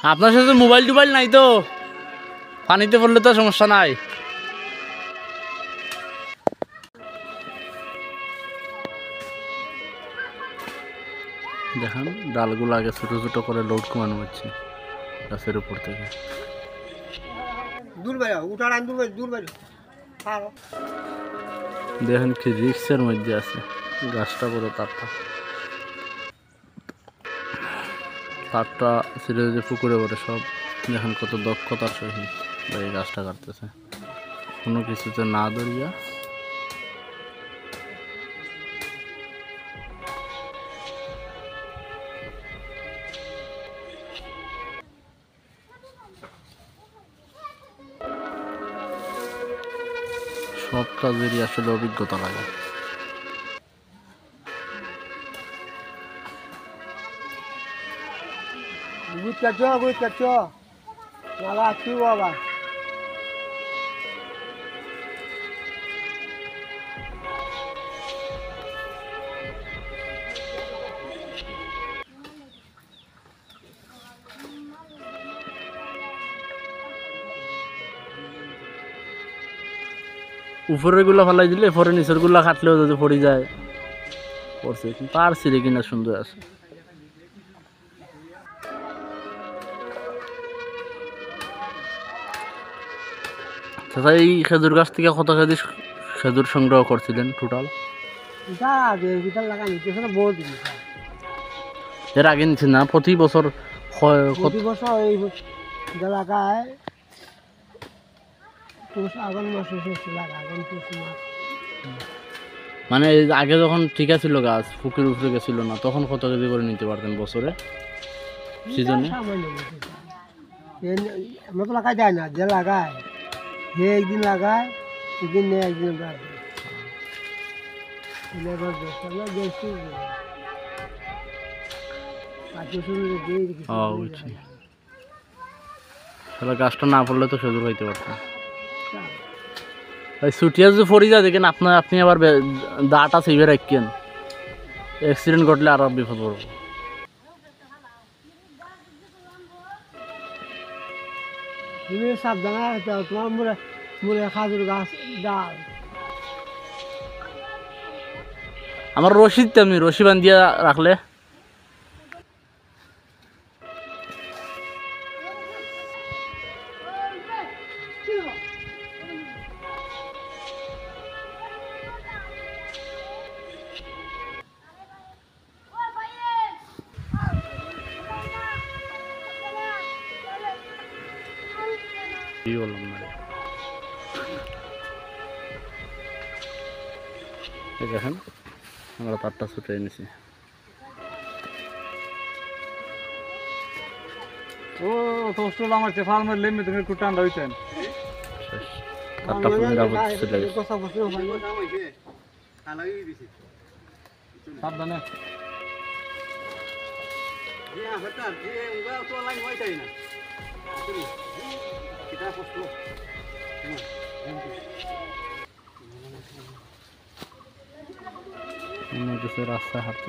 আপনার সাথে মোবাইল টোবাইল নাই তো? পানিতে পড়লে তো সমস্যা নাই। দেখেন ডালগুলো আগে ছোট ছোট করে লোড কমানো হচ্ছে গাছের উপর থেকে। দেখেন কি রিক্সের মধ্যে আছে, গাছটা বড়, তারটা ছিঁড়ে যে পুকুরে পড়ে সব। দেখেন কত দক্ষতার সহিত এই গাছটা কাটতেছে, কোনো কিছুতে না দরিয়া। সব কাজেরই আসলে অভিজ্ঞতা লাগে। উপরের গুলা ফালাই দিলে পরে নিচের গুলা কাটলেও যদি পড়ে যায় পড়ছে, কিন্তু আর ছিঁড়ে কিনা সুন্দর আছে। চাচা এই খেজুর গাছ থেকে কত কেজি খেজুর সংগ্রহ করছিলেন টোটাল? এর আগে নিচ্ছেন না প্রতি বছর? মানে আগে যখন ঠিক আছিল গাছ পুকুর উপরে গেছিল না, তখন কত কেজি করে নিতে পারতেন বছরে সিজনে? আমরা তো লাগাই যায় না, যে লাগায় সে একদিন লাগায়, একদিন নেই, একদিন গাছটা না পড়লে তো খেজুর হইতে পারতাম। ছুটিয়া যদি পড়ি যায় দেখেন আপনি আবার দাটা সেইভাবে রাখেন, অ্যাক্সিডেন্ট ঘটলে আরো বিপদ পড়বো। সাবধানে তোমার মুড়ে মুড়ে খাজুর গাছ ডাল। আমার রশি তেমনি, রশি বান্ধিয়া রাখলে কি বললাম না। দেখেন আমরা তারটা ছুটে এনেছি। ও তোস্টল আমার যে ফার্মের লেমে তুমি একটু ঠান্ডা হইছেন। তারটা পুরো নিরাপদ চলে গেছে। সাবধানে। রাস্তায় হাঁটতে